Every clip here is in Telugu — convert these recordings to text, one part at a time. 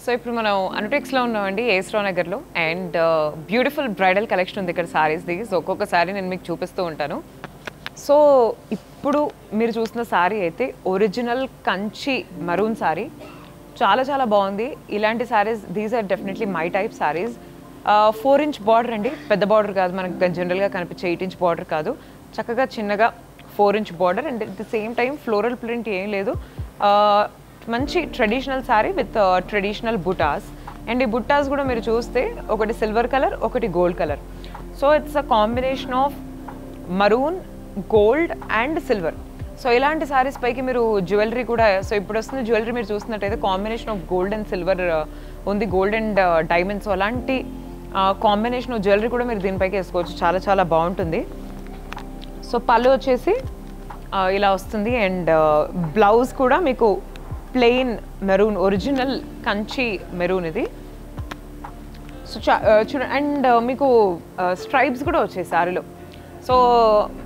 సో ఇప్పుడు మనం అనుటెక్స్లో ఉన్నామండి ఏస్రో నగర్లో అండ్ బ్యూటిఫుల్ బ్రైడల్ కలెక్షన్ ఉంది ఇక్కడ సారీస్ది. సో ఒక్కొక్క సారీ నేను మీకు చూపిస్తూ ఉంటాను. సో ఇప్పుడు మీరు చూసిన సారీ అయితే ఒరిజినల్ కంచి మరూన్ సారీ, చాలా చాలా బాగుంది. ఇలాంటి sarees these are definitely my type sarees. 4 inch border అండి, పెద్ద బార్డర్ కాదు, మనకు జనరల్గా కనిపించే 8 ఇంచ్ బార్డర్ కాదు, చక్కగా చిన్నగా 4 inch border and at the same time floral print ఏం లేదు. మంచి traditional saree with traditional butas and ఈ బుటాస్ కూడా మీరు చూస్తే ఒకటి సిల్వర్ కలర్ ఒకటి gold colour. So it's a combination of maroon, gold and silver. సో ఇలాంటి శారీస్ పైకి మీరు జ్యువెలరీ కూడా, సో ఇప్పుడు వస్తున్న జ్యువెలరీ మీరు చూస్తున్నట్టయితే combination of gold and silver ఉంది, గోల్డ్ అండ్ డైమండ్స్. అలాంటి కాంబినేషన్ ఆఫ్ జ్యువెలరీ కూడా మీరు దీనిపైకి వేసుకోవచ్చు, చాలా చాలా బాగుంటుంది. సో పళ్ళు వచ్చేసి ఇలా వస్తుంది అండ్ బ్లౌజ్ కూడా మీకు plain maroon, original Kanchi maroon ఇది. సో చూడండి అండ్ మీకు స్ట్రైప్స్ కూడా వచ్చాయి శారీలో. సో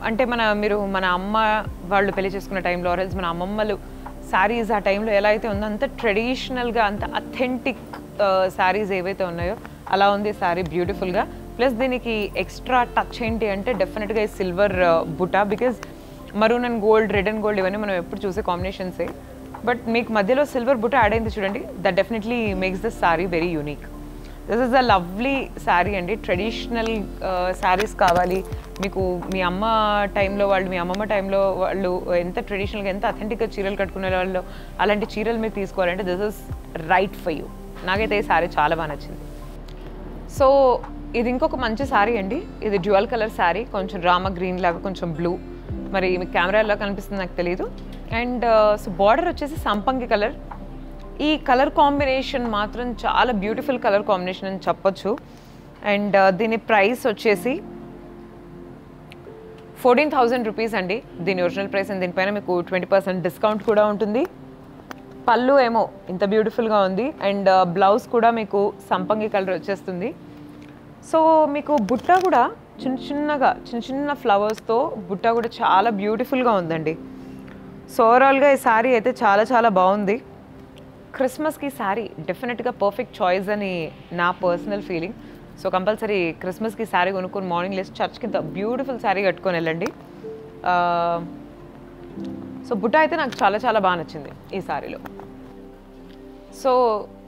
అంటే మీరు మన అమ్మ వాళ్ళు పెళ్లి చేసుకున్న టైంలో ఆర్ఎల్స్ మన అమ్మమ్మలు శారీస్ ఆ టైంలో ఎలా అయితే ఉందో అంత ట్రెడిషనల్గా అంత అథెంటిక్ శారీస్ ఏవైతే ఉన్నాయో అలా ఉంది శారీ బ్యూటిఫుల్గా. ప్లస్ దీనికి ఎక్స్ట్రా టచ్ ఏంటి అంటే డెఫినెట్గా ఈ silver buta, because maroon and gold, red and gold ఇవన్నీ మనం ఎప్పుడు చూసే కాంబినేషన్సే, బట్ మీకు మధ్యలో సిల్వర్ బుటా యాడ్ అయింది చూడండి, that definitely makes this sorry very unique. This is a lovely sari అండి. ట్రెడిషనల్ శారీస్ కావాలి మీకు, మీ అమ్మ టైంలో వాళ్ళు, మీ అమ్మమ్మ టైంలో వాళ్ళు ఎంత ట్రెడిషనల్గా ఎంత అథెంటిక్గా చీరలు కట్టుకునే వాళ్ళు, అలాంటి చీరలు మీరు తీసుకోవాలంటే this is right for you. నాకైతే ఈ శారీ చాలా బాగా నచ్చింది. సో ఇది ఇంకొక మంచి శారీ అండి. ఇది డ్యూయల్ కలర్ శారీ, కొంచెం రామ గ్రీన్ లాగా కొంచెం బ్లూ, మరి మీకు కెమెరాలో కనిపిస్తుంది నాకు తెలియదు. అండ్ సో బార్డర్ వచ్చేసి సంపంగి కలర్. ఈ కలర్ కాంబినేషన్ మాత్రం చాలా బ్యూటిఫుల్ కలర్ కాంబినేషన్ అని చెప్పొచ్చు. అండ్ దీని ప్రైస్ వచ్చేసి 14,000 రూపీస్ అండి దీని ఒరిజినల్ ప్రైస్. అండ్ దీనిపైన మీకు 20% డిస్కౌంట్ కూడా ఉంటుంది. పళ్ళు ఏమో ఇంత బ్యూటిఫుల్గా ఉంది అండ్ బ్లౌజ్ కూడా మీకు సంపంగి కలర్ వచ్చేస్తుంది. సో మీకు బుట్ట కూడా చిన్న చిన్న ఫ్లవర్స్తో బుట్ట కూడా చాలా బ్యూటిఫుల్గా ఉందండి. సో ఓవరాల్గా ఈ శారీ అయితే చాలా చాలా బాగుంది. క్రిస్మస్కి శారీ డెఫినెట్గా పర్ఫెక్ట్ చాయిస్ అని నా పర్సనల్ ఫీలింగ్. సో కంపల్సరీ క్రిస్మస్కి శారీ కొనుక్కొని మార్నింగ్ లేసి చర్చ్కి ఇంత బ్యూటిఫుల్ శారీ కట్టుకొని వెళ్ళండి. సో బుట్ట అయితే నాకు చాలా చాలా బాగా నచ్చింది ఈ శారీలో. సో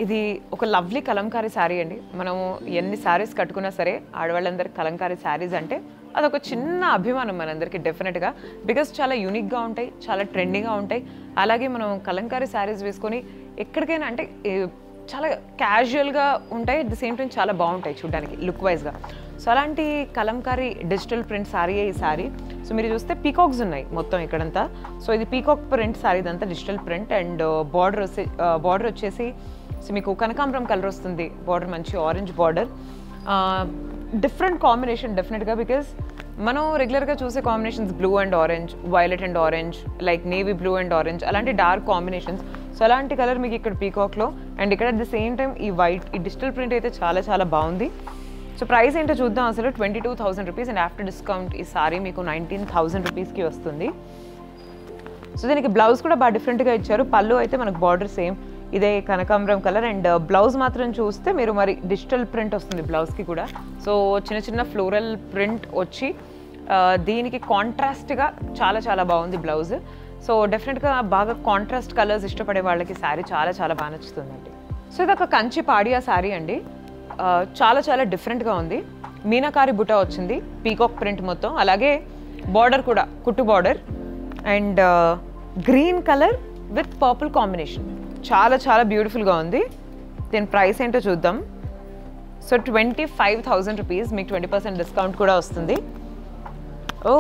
ఇది ఒక లవ్లీ కలంకారీ శారీ అండి. మనము ఎన్ని శారీస్ కట్టుకున్నా సరే ఆడవాళ్ళందరికీ కలంకారీ శారీస్ అంటే అదొక చిన్న అభిమానం మనందరికీ డెఫినెట్గా, బికాస్ చాలా యూనిక్గా ఉంటాయి, చాలా ట్రెండింగ్గా ఉంటాయి. అలాగే మనం కలంకారీ శారీస్ వేసుకొని ఎక్కడికైనా అంటే చాలా క్యాజువల్గా ఉంటాయి, అట్ ద సేమ్ టైం చాలా బాగుంటాయి చూడడానికి లుక్ వైజ్గా. సో అలాంటి కలంకారీ డిజిటల్ ప్రింట్ శారీయే ఈ శారీ. సో మీరు చూస్తే పీకాక్స్ ఉన్నాయి మొత్తం ఇక్కడంతా. సో ఇది పీకాక్ ప్రింట్ శారీ, ఇదంతా డిజిటల్ ప్రింట్ అండ్ బార్డర్ వచ్చేసి సో మీకు కనకాంబరం కలర్ వస్తుంది బార్డర్, మంచి ఆరెంజ్ బార్డర్. డిఫరెంట్ కాంబినేషన్ డెఫినెట్గా, బికాజ్ మనం రెగ్యులర్గా చూసే combinations blue and orange, violet and orange, like navy blue and orange, అలాంటి డార్క్ కాంబినేషన్స్. సో అలాంటి కలర్ మీకు ఇక్కడ పీకాక్లో అండ్ ఇక్కడ అట్ ద సేమ్ టైం ఈ వైట్, ఈ డిజిటల్ ప్రింట్ అయితే చాలా చాలా బాగుంది. సో ప్రైస్ ఏంటో చూద్దాం. అసలు 22,000 రూపీస్ అండ్ ఆఫ్టర్ డిస్కౌంట్ ఈ సారీ మీకు 19,000 రూపీస్కి వస్తుంది. సో దీనికి బ్లౌజ్ కూడా బాగా డిఫరెంట్గా ఇచ్చారు. పళ్ళు అయితే మనకు బార్డర్ సేమ్ ఇదే కనకాంబరం కలర్ అండ్ బ్లౌజ్ మాత్రం చూస్తే మీరు మరి డిజిటల్ ప్రింట్ వస్తుంది బ్లౌజ్కి కూడా. సో చిన్న చిన్న ఫ్లోరల్ ప్రింట్ వచ్చి దీనికి కాంట్రాస్ట్గా చాలా చాలా బాగుంది బ్లౌజ్. సో డెఫినెట్గా బాగా కాంట్రాస్ట్ కలర్స్ ఇష్టపడే వాళ్ళకి శారీ చాలా చాలా బాగా నచ్చుతుందండి. సో ఇది ఒక కంచి పాడియా శారీ అండి. చాలా చాలా డిఫరెంట్గా ఉంది. మీనాకారి బుట్ట వచ్చింది, పీకాక్ ప్రింట్ మొత్తం, అలాగే బార్డర్ కూడా కుట్టు border and green colour with purple combination, చాలా చాలా బ్యూటిఫుల్గా ఉంది. దీని ప్రైస్ ఏంటో చూద్దాం. సో 25,000 రూపీస్, మీకు 20% డిస్కౌంట్ కూడా వస్తుంది. ఓ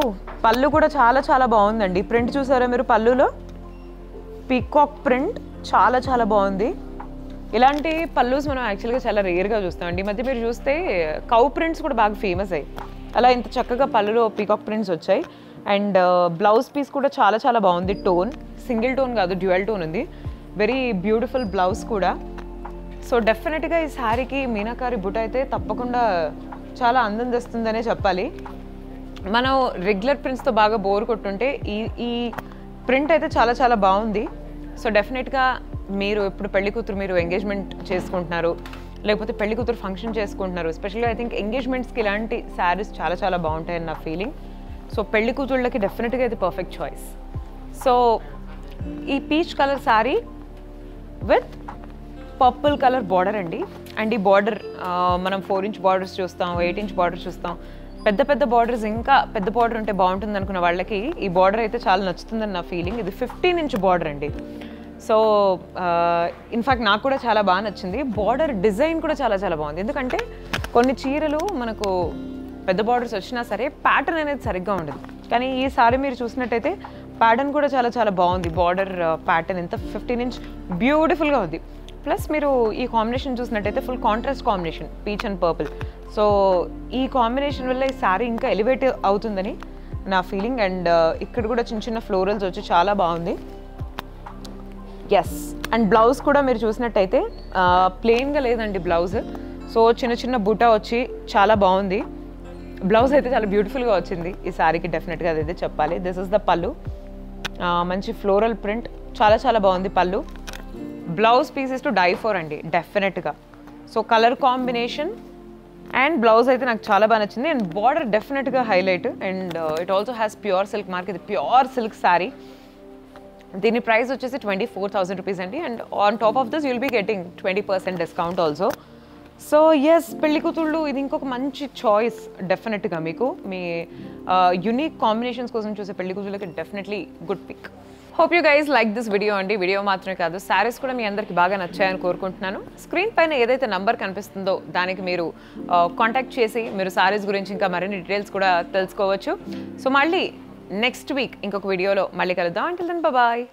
పళ్ళు కూడా చాలా చాలా బాగుందండి. ప్రింట్ చూసారా మీరు, పళ్ళులో పీకాక్ ప్రింట్ చాలా చాలా బాగుంది. ఇలాంటి పల్లూస్ మనం యాక్చువల్గా చాలా రేర్గా చూస్తామండి. ఈ మధ్య మీరు చూస్తే కౌ ప్రింట్స్ కూడా బాగా ఫేమస్ అయ్యి, అలా ఇంత చక్కగా పళ్ళులో పీకాక్ ప్రింట్స్ వచ్చాయి. అండ్ బ్లౌజ్ పీస్ కూడా చాలా చాలా బాగుంది. టోన్ సింగిల్ టోన్ కాదు, డ్యూయల్ టోన్ ఉంది. వెరీ బ్యూటిఫుల్ బ్లౌజ్ కూడా. సో డెఫినెట్గా ఈ శారీకి మీనాకారి బుట్ట అయితే తప్పకుండా చాలా అందం తెస్తుందనే చెప్పాలి. మనం రెగ్యులర్ ప్రింట్స్తో బాగా బోర్ కొట్టుంటే ఈ ప్రింట్ అయితే చాలా చాలా బాగుంది. సో డెఫినెట్గా మీరు ఎప్పుడు పెళ్లి కూతురు మీరు ఎంగేజ్మెంట్ చేసుకుంటున్నారు, లేకపోతే పెళ్లి కూతురు ఫంక్షన్ చేసుకుంటున్నారు, ఎస్పెషల్గా ఐ థింక్ ఎంగేజ్మెంట్స్కి ఇలాంటి శారీస్ చాలా చాలా బాగుంటాయని నా ఫీలింగ్. సో పెళ్లి కూతుళ్ళకి డెఫినెట్గా ఇది పర్ఫెక్ట్ చాయిస్. సో ఈ peach colour sari with purple colour border అండి. అండ్ ఈ బార్డర్ మనం 4 ఇంచ్ బార్డర్స్ చూస్తాం, 8 ఇంచ్ బార్డర్ చూస్తాం. పెద్ద పెద్ద బార్డర్స్, ఇంకా పెద్ద బార్డర్ ఉంటే బాగుంటుంది అనుకున్న వాళ్ళకి ఈ బార్డర్ అయితే చాలా నచ్చుతుందని నా ఫీలింగ్. ఇది 15 ఇంచ్ బార్డర్ అండి. సో ఇన్ఫ్యాక్ట్ నాకు కూడా చాలా బాగా నచ్చింది. బార్డర్ డిజైన్ కూడా చాలా చాలా బాగుంది. ఎందుకంటే కొన్ని చీరలు మనకు పెద్ద బార్డర్స్ వచ్చినా సరే ప్యాటర్న్ అనేది సరిగ్గా ఉండదు. కానీ ఈ సారీ మీరు చూసినట్టయితే ప్యాటర్న్ కూడా చాలా చాలా బాగుంది. బార్డర్ ప్యాటర్న్ ఎంత 15 ఇంచ్ బ్యూటిఫుల్గా ఉంది. ప్లస్ మీరు ఈ కాంబినేషన్ చూసినట్టయితే full contrast combination, peach and purple. So ఈ కాంబినేషన్ వల్ల ఈ శారీ ఇంకా ఎలివేట్ అవుతుందని నా ఫీలింగ్. అండ్ ఇక్కడ కూడా చిన్న చిన్న ఫ్లోరల్స్ వచ్చి చాలా బాగుంది. ఎస్, అండ్ బ్లౌజ్ కూడా మీరు చూసినట్టయితే ప్లెయిన్గా లేదండి బ్లౌజ్. సో చిన్న చిన్న బూటా వచ్చి చాలా బాగుంది. బ్లౌజ్ అయితే చాలా బ్యూటిఫుల్గా వచ్చింది ఈ శారీకి, డెఫినెట్గా అదైతే చెప్పాలి. దిస్ ఇస్ ద పళ్ళు, మంచి ఫ్లోరల్ ప్రింట్, చాలా చాలా బాగుంది పళ్ళు. Blouse pieces to die for అండి డెఫినెట్గా. So colour combination and blouse అయితే నాకు చాలా బాగా నచ్చింది. అండ్ బార్డర్ డెఫినెట్గా highlight. And it also has pure silk mark. ఇది ప్యూర్ సిల్క్ శారీ. దీని ప్రైస్ వచ్చేసి 24,000 రూపీస్ అండి. And on top of this you'll be getting 20% discount also. So yes, పెళ్లి కూతుళ్ళు ఇది ఇంకొక మంచి చాయిస్ డెఫినెట్గా. మీకు మీ యునిక్ కాంబినేషన్స్ కోసం చూసే పెళ్లి కూతుళ్ళకి definitely good pick. Hope you guys like this video అండి. వీడియో మాత్రమే కాదు, శారీస్ కూడా మీ అందరికి బాగా నచ్చాయని కోరుకుంటున్నాను. స్క్రీన్ పైన ఏదైతే నంబర్ కనిపిస్తుందో దానికి మీరు కాంటాక్ట్ చేసి మీరు శారీస్ గురించి ఇంకా మరిన్ని డీటెయిల్స్ కూడా తెలుసుకోవచ్చు. సో మళ్ళీ నెక్స్ట్ వీక్ ఇంకొక వీడియోలో మళ్ళీ కలుద్దాం. Until then bye.